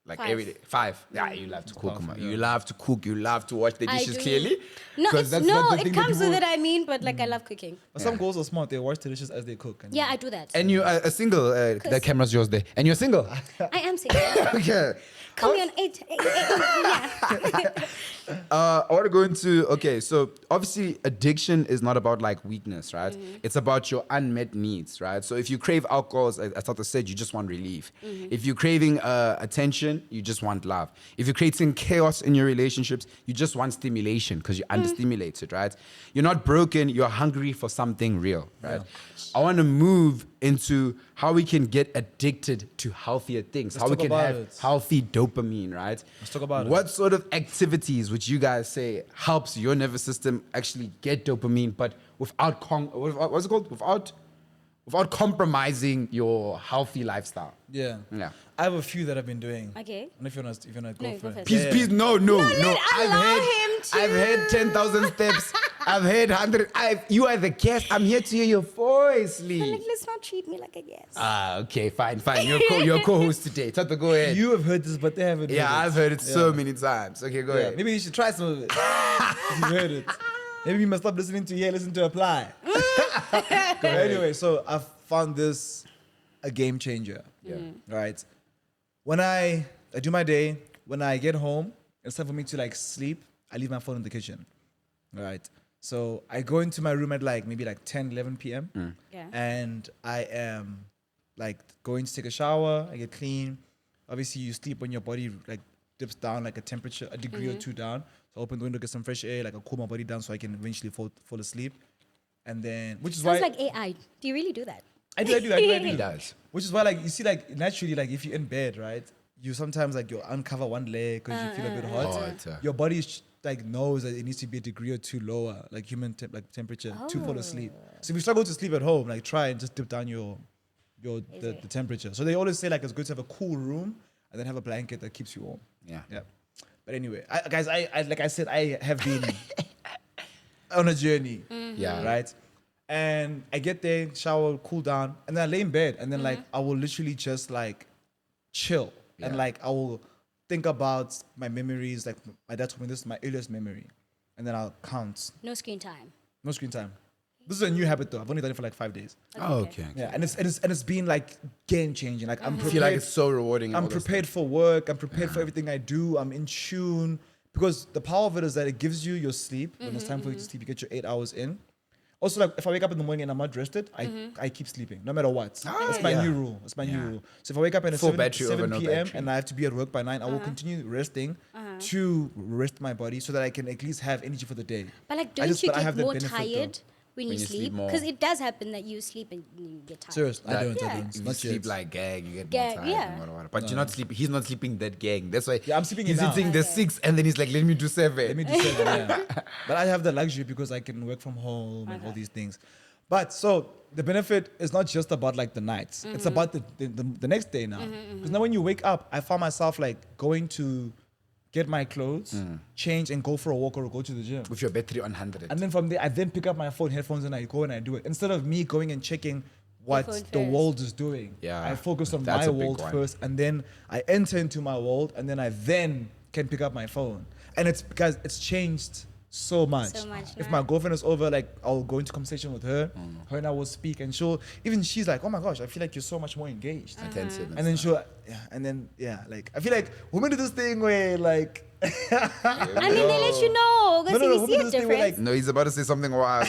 Like 5. every day? 5. Yeah, you love to cook. Tough, man. yeah. You love to cook. You love to wash the I dishes do. clearly. No, 'Cause it's, that's no, not the it thing that comes with people- it. I mean, but like I love cooking. But some girls are smart. They wash the dishes as they cook. And Yeah, I do that. And you are a single. The 'Cause- camera's yours there, and you're single. I am single. Okay. Call me on 8. Yeah. I want to go into, okay, so obviously addiction is not about like weakness, right? It's about your unmet needs, right? So if you crave alcohol, as Tata said, you just want relief. If you're craving attention, you just want love. If you're creating chaos in your relationships, you just want stimulation because you're understimulated, right? You're not broken, you're hungry for something real, right? I want to move into how we can get addicted to healthier things, how we talk can about have it. healthy dopamine, right? Let's talk about it. What sort of activities would you guys say helps your nervous system actually get dopamine, but without what's it called? Without compromising your healthy lifestyle? Yeah. Yeah. I have a few that I've been doing. Okay. I don't know if you want to go No, for go it. first. Please, Yeah. please, no. allow him to. I've had 10,000 steps. I've heard 100. You are the guest. I'm here to hear your voice, I'm Lee. like, let's not treat me like a guest. Okay, fine. You're co-host today. Thato, go ahead. You have heard this, but they haven't. Yeah, heard I've heard it so many times. Okay, go ahead. Maybe you should try some of it. If you've heard it. Maybe you must stop listening to here, listen to apply. Anyway, so I've found this a game changer. Yeah. Right. When I do my day, when I get home, it's time for me to like sleep, I leave my phone in the kitchen. Right. So I go into my room at like maybe like 10, 11 p.m. Yeah. And I am like going to take a shower, I get clean. Obviously you sleep when your body like dips down like a degree or two down. So I open the window, get some fresh air, like I cool my body down so I can eventually fall asleep. And then, which is Sounds why like AI. Do you really do that? I do. He does. Which is why, like, you see, like, naturally, like, if you're in bed, right, you sometimes, like, you uncover one leg because you feel a bit hot. Hot. Your body, like, knows that it needs to be a degree or two lower, like, human temperature to fall asleep. So if you struggle to sleep at home, like, try and just dip down the temperature. So they always say, like, it's good to have a cool room and then have a blanket that keeps you warm. Yeah. But anyway, guys, I like I said, I have been on a journey. Yeah. Right? And I get there, shower, cool down, and then I lay in bed, and then like I will literally just like chill, and like I will think about my memories. Like my dad told me this is my earliest memory, and then I'll count. No screen time. No screen time. This is a new habit though. I've only done it for like 5 days. Oh, okay. Yeah, and it's been like game changing. Like I'm I prepared. feel like it's so rewarding. and I'm all those prepared for work. I'm prepared for everything I do. I'm in tune because the power of it is that it gives you your sleep. When it's time for you to sleep, you get your 8 hours in. Also, like if I wake up in the morning and I'm not rested, I keep sleeping no matter what. That's my new rule. It's my new rule. So if I wake up at Full 7 battery over no p.m. battery. and I have to be at work by 9, I will continue resting to rest my body so that I can at least have energy for the day. But like, I don't just- you but I get have that more benefit, though. tired when you you sleep sleep? more. Because it does happen that you sleep and you get tired. Seriously, I don't. Yeah. If you Not sleep yet. like gang, you get Gang, more tired. yeah. And whatever. But you're not sleeping. He's not sleeping that gang. That's why. Yeah, I'm sleeping He's it now. eating the 6, and then he's like, "Let me do 7." Let me do 7, yeah. But I have the luxury because I can work from home and all these things. But so the benefit is not just about like the nights. It's about the next day now. Because now when you wake up, I found myself like going to get my clothes, change and go for a walk or go to the gym. With your battery on 100. And then from there, I then pick up my phone, headphones, and I go and I do it. Instead of me going and checking what phone the first. world is doing. Yeah, I focus on that's my a big world one. first, and then I enter into my world, and then I then can pick up my phone. And it's because it's changed so much. So much, If nah. my girlfriend is over, like I'll go into conversation with her. Her and I will speak, and she's like, "Oh my gosh, I feel like you're so much more engaged." Attentive. And then like I feel like women do this thing where like I mean, they let you know because No, you women see do a this thing where, difference. No, he's about to say something wild.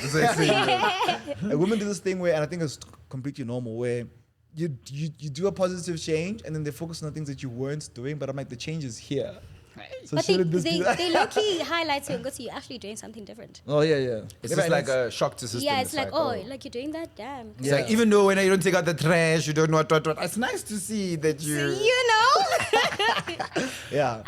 women do this thing where, and I think it's completely normal, where you do a positive change and then they focus on the things that you weren't doing, but I'm like, the change is here. So But they, shouldn't this be that? they low-key highlight you because you're actually doing something different. Oh yeah. It's Maybe just I like need- a shock to system. Yeah, it's like, oh, like you're doing that? Damn. It's like, even though when you don't take out the trash, you don't know what. It's nice to see that you. You know? yeah.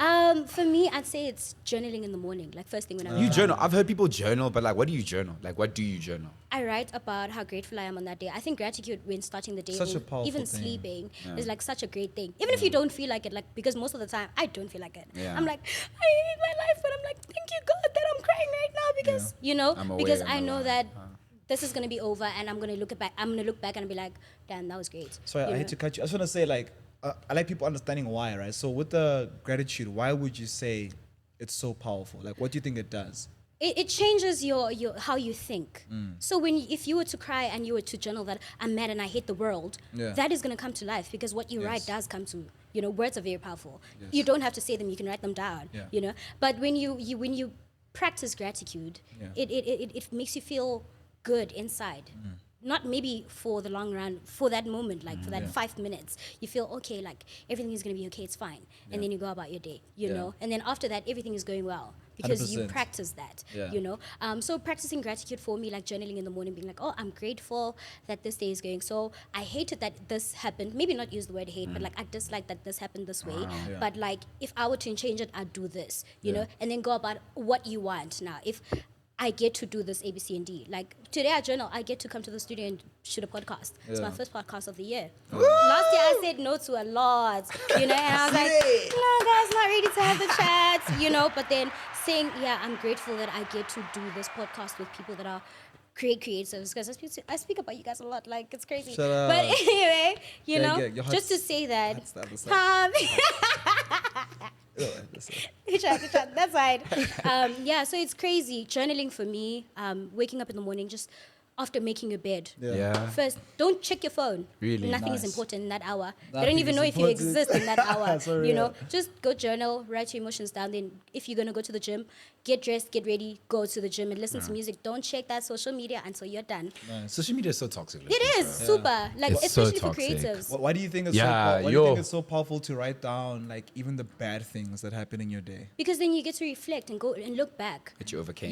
For me, I'd say it's journaling in the morning, like first thing when I You wake up. journal. I've heard people journal, but like, what do you journal? Like, what do you journal? I write about how grateful I am on that day. I think gratitude when starting the day, Such a when powerful even thing. sleeping, is like such a great thing. Even if you don't feel like it, like because most of the time I don't feel like it. Yeah. I'm like, I hate my life, but I'm like, thank you God that I'm crying right now because you know, I'm aware because I'm I know alive. that this is gonna be over and I'm gonna look back. I'm gonna look back and be like, damn, that was great. Sorry, I You hate know? to cut you. I just want to say, like, I like people understanding why, right? So with the gratitude, why would you say it's so powerful? Like, what do you think it does? It changes your how you think. Mm. So if you were to cry and you were to journal that I'm mad and I hate the world, Yeah. that is gonna come to life because what you write Yes. does come to. You know, words are very powerful. Yes. You don't have to say them; you can write them down. Yeah. You know, but when you practice gratitude, Yeah. it makes you feel good inside. Not maybe for the long run, for that moment, like for that Yeah. 5 minutes, you feel okay, like everything is gonna be okay, it's fine, Yeah. and then you go about your day, you Yeah. know, and then after that, everything is going well because you 100%. practice that, Yeah. you know. So practicing gratitude for me, like journaling in the morning, being like, oh, I'm grateful that this day is going. So I hated that this happened. Maybe not use the word hate, but like I dislike that this happened this way. Yeah. But like if I were to change it, I'd do this, you Yeah. know, and then go about what you want now. If I get to do this A, B, C, and D. Like today at Journal, I get to come to the studio and shoot a podcast. It's my first podcast of the year. Last year I said no to a lot, and I was like, no guys, not ready to have the chat, but then saying, yeah, I'm grateful that I get to do this podcast with people that are creatives, because I speak about you guys a lot, like it's crazy. Shut up. But anyway, just to say that, that's right. So it's crazy. Journaling for me, waking up in the morning, just after making your bed. Yeah. First, don't check your phone. Really? Nothing Nice. is important in that hour. They Nothing don't even is know if you important. exist in that hour. Sorry, yeah. Just go journal, write your emotions down. Then if you're going to go to the gym, get dressed, get ready, go to the gym and listen to music. Don't check that social media until you're done. Social media is so toxic. It is super. Like, It's so especially for toxic. creatives. Why do you think it's why do you think it's so powerful to write down like even the bad things that happen in your day? Because then you get to reflect and go and look back. That you overcame.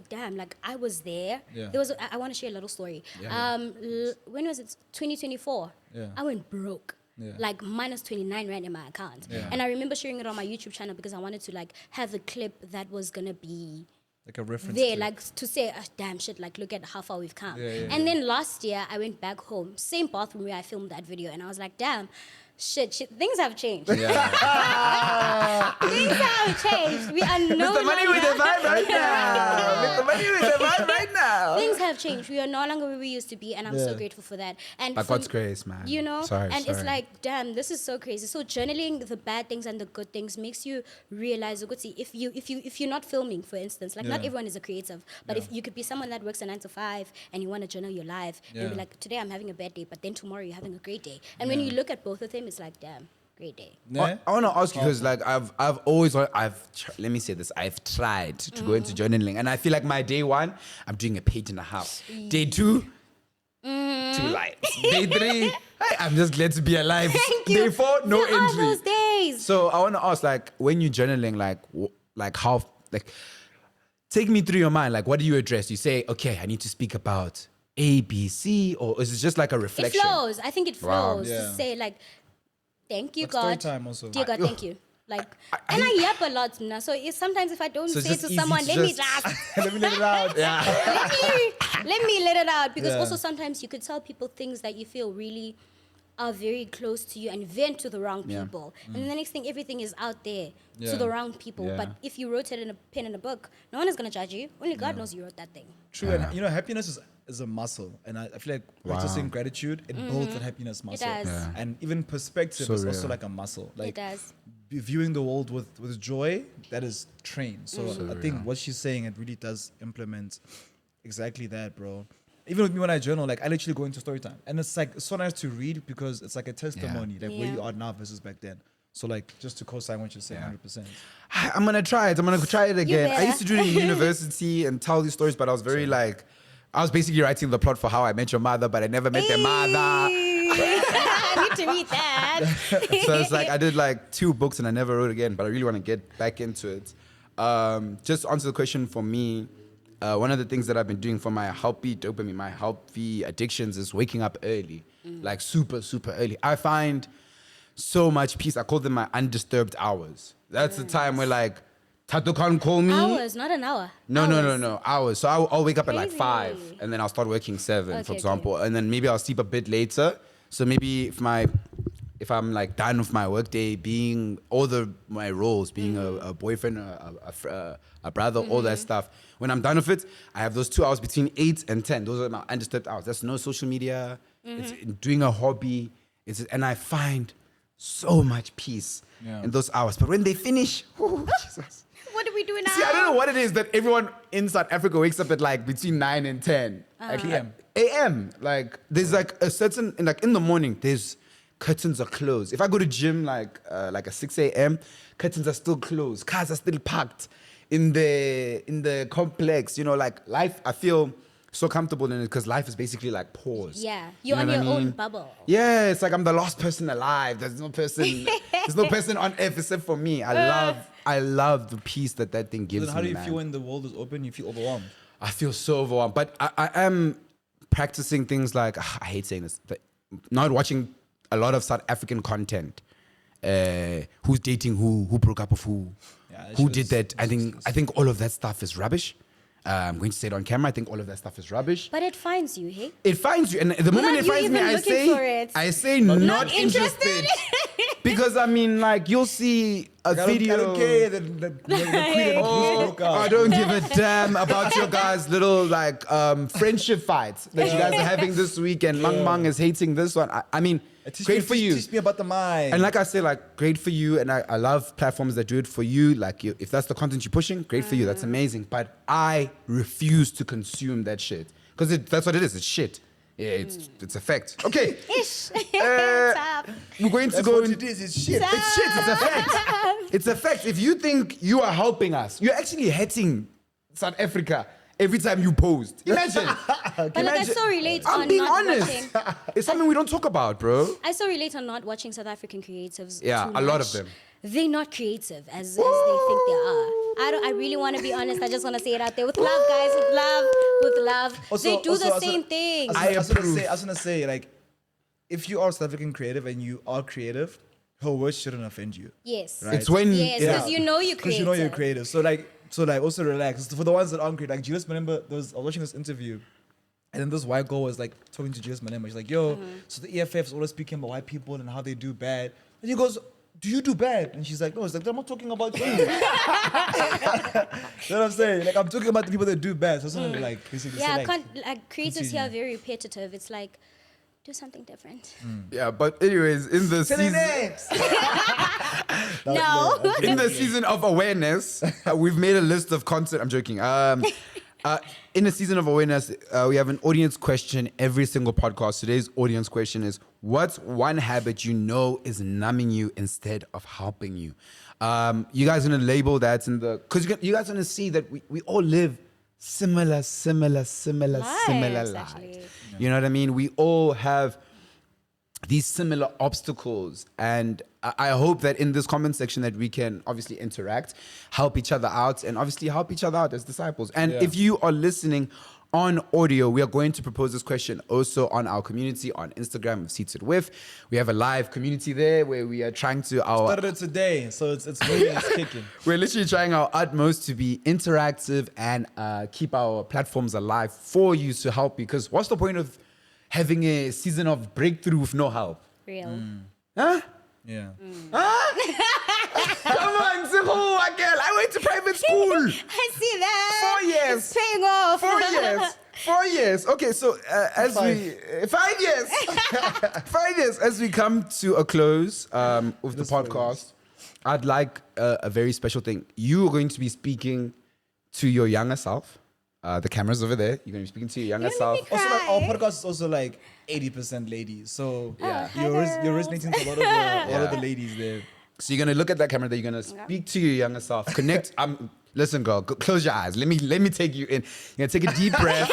Damn, like I was there. Yeah. There was. I want to share a little story. When was it? 2024. Yeah. I went broke. Yeah. Like minus 29 rand in my account. Yeah. And I remember sharing it on my YouTube channel because I wanted to like have a clip that was gonna be Like a reference. there, to like to say, damn shit, like look at how far we've come. Yeah. And then last year I went back home, same bathroom where I filmed that video, and I was like, damn, shit, things have changed. Yeah. Things have changed. We are no Mr. Money with the longer. vibe right now. Mr. Money with the vibe right now. Things have changed. We are no longer where we used to be, and I'm so Yeah. grateful for that. And By for God's grace, man. Sorry. It's sorry. like, damn, this is so crazy. So journaling the bad things and the good things makes you realize, if you're not filming, for instance, like not Yeah. everyone is a creative, but if you could be someone that works a 9 to 5 and you want to journal your life and be Yeah. like, today I'm having a bad day, but then tomorrow you're having a great day. And when you look at both of them, it's like, damn, great day. Yeah? I want to ask you because, like, I've always, let me say this, I've tried to go into journaling, and I feel like my day 1, I'm doing a page and a half. Day 2, 2 lines. Day 3, hey, I'm just glad to be alive. Thank you. Day 4, no There are entry. those days. So I want to ask, like, when you're journaling, like how, like, take me through your mind. Like, what do you address? You say, okay, I need to speak about A, B, C, or is it just like a It reflection? flows. I think it Wow. flows Yeah. to say like, thank you, Like story God. time also. Dear God, thank you. Like, and I yap a lot now. So sometimes if I don't So it's say just to easy someone, to let me just- just Let me let it out. let me let it out, because Yeah. also sometimes you could tell people things that you feel really are very close to you and vent to the wrong Yeah. people. And then the next thing, everything is out there Yeah. to the wrong people. Yeah. But if you wrote it in a pen and a book, no one is going to judge you. Only God knows you wrote that thing. True, and happiness is a muscle, and I feel like practicing gratitude, it builds that happiness muscle. does. Yeah. And even perspective So is also real. like a muscle. Like It does. viewing the world with joy, that is trained. So So I think real. what she's saying, it really does implement exactly that, bro. Even with me when I journal, like I literally go into story time, and it's like so nice to read because it's like a testimony, like where Yeah. you are now versus back then. So like just to co-sign what you're saying, 100%. I'm gonna try it. I'm gonna try it again. I better. used to do it in university and tell these stories, but I was very like, I was basically writing the plot for How I Met Your Mother, but I never met their mother. I need to read that. So it's like I did like 2 books and I never wrote again, but I really want to get back into it. Just to answer the question for me, one of the things that I've been doing for my healthy dopamine, my healthy addictions, is waking up early, like super, super early. I find so much peace. I call them my undisturbed hours. That's the time where like Thato can't call me. Hours, not an hour. No, hours. So I'll wake up at like Crazy. 5 and then I'll start working 7, Okay, for example. And then maybe I'll sleep a bit later. So maybe if I'm like done with my workday, being all my roles, being a boyfriend, a brother, all that stuff. When I'm done with it, I have those 2 hours between 8 and 10. Those are my undisturbed hours. There's no social media. It's doing a hobby. And I find so much peace in those hours. But when they finish, Jesus. What do we do now? See, I don't know what it is that everyone in South Africa wakes up at like between 9 and 10. Like PM. AM. Like there's like a certain, like in the morning, there's curtains are closed. If I go to gym like a 6 a.m., curtains are still closed. Cars are still parked in the complex. Like life, I feel so comfortable in it because life is basically like paused. Yeah, You you're know on what I your own mean? bubble. Yeah, it's like I'm the last person alive. There's no person on earth except for me. I love the peace that thing gives Then how me, do you man. feel when the world is open? You feel overwhelmed. I feel so overwhelmed. But I am practicing things like, I hate saying this, but not watching a lot of South African content. Who's dating who broke up with who Yeah, that who shit did is that. I think all of that stuff is rubbish. I'm going to say it on camera. I think all of that stuff is rubbish. But it finds you, hey? It finds you, and the moment it you finds me, even looking for it. I say not interested. interested. Because I mean, like, you'll see a video. I don't care that the Queen and the Goose broke out. I don't give a damn about your guys' little like friendship fights that you guys are having this week, and Mang is hating this one. I mean, great for you. Teach me about the mind. And like I say, like, great for you, and I love platforms that do it for you. Like, if that's the content you're pushing, great for you. That's amazing. But I refuse to consume that shit because that's what it is. It's shit. Yeah, it's a fact. Okay. Ish. We're going to That's go. what it is. It's shit. It's shit. It's a fact. It's a fact. If you think you are helping us, you're actually hurting South Africa every time you post. Imagine. But like, I so relate I'm on being not honest. watching. It's something we don't talk about, bro. I so relate on not watching South African creatives. Yeah, too a lot of much. them. They're not creative as they think they are. I really want to be honest. I just want to say it out there with love, guys. With love. They do the same thing. I was gonna say, like, if you are South African creative and you are creative, her words shouldn't offend you. Yes. Right. It's when Yes, because you know you're Because creative. you know you're creative. So like also relax. For the ones that aren't creative, like Julius Malemba, I was watching this interview, and then this white girl was like talking to Julius Malemba. She's like, yo, so the EFF's always speaking about white people and how they do bad. And he goes, do you do bad? And she's like, no, it's like, I'm not talking about you. You know what I'm saying? Like, I'm talking about the people that do bad. So something like, basically Yeah, say, like creatives here are very repetitive. It's like, do something different. Yeah, but anyways, in the Say their season, names. No. in the season of awareness, we've made a list of content. I'm joking. In the season of awareness, we have an audience question every single podcast. Today's audience question is: what's one habit you know is numbing you instead of helping you? You guys are gonna label that in the because you guys are gonna see that we all live similar lives. Actually. You know what I mean? We all have these similar obstacles, and I hope that in this comment section that we can obviously interact, help each other out, and obviously help each other out as disciples. And if you are listening on audio, we are going to propose this question also on our community on Instagram of Seated With. We have a live community there where we are trying to Started it today, so it's moving, it's kicking. we're literally trying our utmost to be interactive and keep our platforms alive for you to help you. Because what's the point of having a season of breakthrough with no help? Real. Huh? Yeah. Come on, Ziho, girl. I went to private school. I see that. 4 years. It's paying off. 4 years. 4 years. Okay, so as 5 years. 5 years. As we come to a close with the podcast, I'd like a very special thing. You are going to be speaking to your younger self. The camera's over there. You're going to be speaking to your younger self. Also, like, our podcast is also like 80% ladies, so Yeah. you're resonating to a lot of the ladies there. So you're gonna look at that camera. There, you're gonna speak to your younger self. Connect. Listen, girl. Close your eyes. Let me take you in. You're gonna take a deep breath.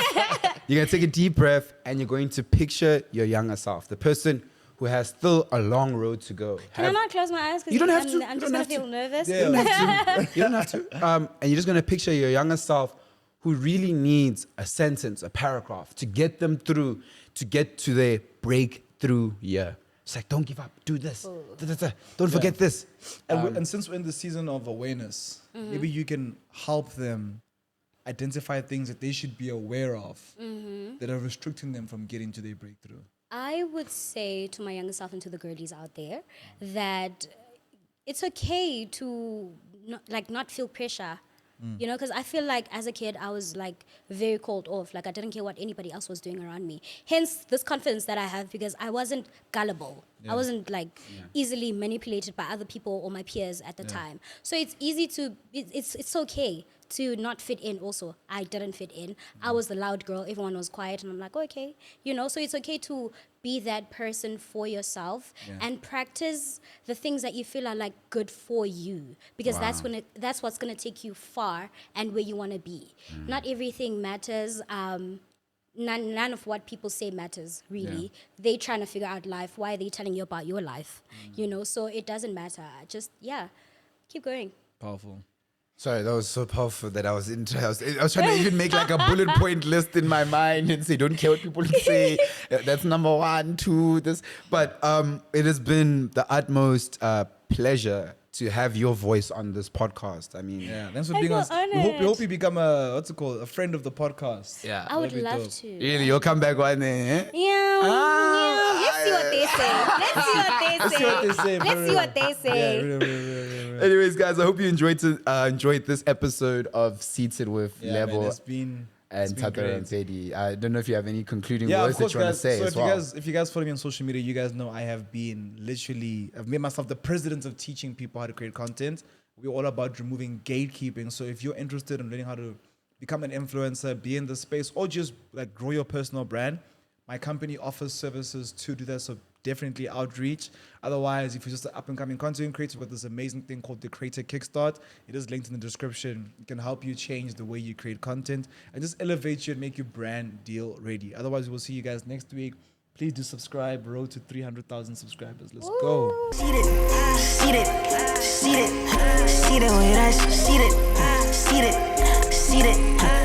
You're gonna take a deep breath, and you're going to picture your younger self, the person who has still a long road to go. Can I not close my eyes? You don't have to. I'm You just don't going have to feel to. nervous. Yeah. You don't have to. And you're just gonna picture your younger self who really needs a sentence, a paragraph to get them through, to get to their breakthrough year. It's like, don't give up. Do this. Don't forget this. And since we're in the season of awareness, maybe you can help them identify things that they should be aware of that are restricting them from getting to their breakthrough. I would say to my younger self and to the girlies out there that it's okay to not feel pressure. You know, because I feel like as a kid, I was like very called off. Like I didn't care what anybody else was doing around me. Hence this confidence that I have because I wasn't gullible. I wasn't like easily manipulated by other people or my peers at the time. So it's easy to, it's okay to not fit in also. I didn't fit in. I was the loud girl. Everyone was quiet. And I'm like, okay. You know, so it's okay to be that person for yourself and practice the things that you feel are like good for you. Because that's what's going to take you far and where you want to be. Not everything matters. None of what people say matters, really. They trying to figure out life. Why are they telling you about your life? You know, so it doesn't matter. Just, keep going. Powerful. Sorry, that was so powerful that I was trying to even make like a bullet point list in my mind and say, don't care what people say. That's number 1, 2, this. But it has been the utmost pleasure to have your voice on this podcast. I mean, Yeah, thanks for I being feel on. We honored. hope you become a friend of the podcast. yeah. I would That'd be love dope. to. Really, you'll come back one day, eh? Yeah, Ah, let's see what they say. Let's see what they say. Let's see what they say. Yeah, really. Anyways, guys, I hope you enjoyed this episode of Seated with Yeah, Lebo man, it's been and great. Thato and Rampedi. I don't know if you have any concluding Yeah, words of course, that you want to guys. say So as well. if you guys follow me on social media, you guys know I have been I've made myself the president of teaching people how to create content. We're all about removing gatekeeping. So if you're interested in learning how to become an influencer, be in the space, or just like grow your personal brand, my company offers services to do that. So definitely outreach. Otherwise, if you're just an up and coming content creator with this amazing thing called the Creator Kickstart, it is linked in the description. It can help you change the way you create content and just elevate you and make your brand deal ready. Otherwise, we'll see you guys next week. Please do subscribe. Road to 300,000 subscribers. Let's go. Seated with us. Seated.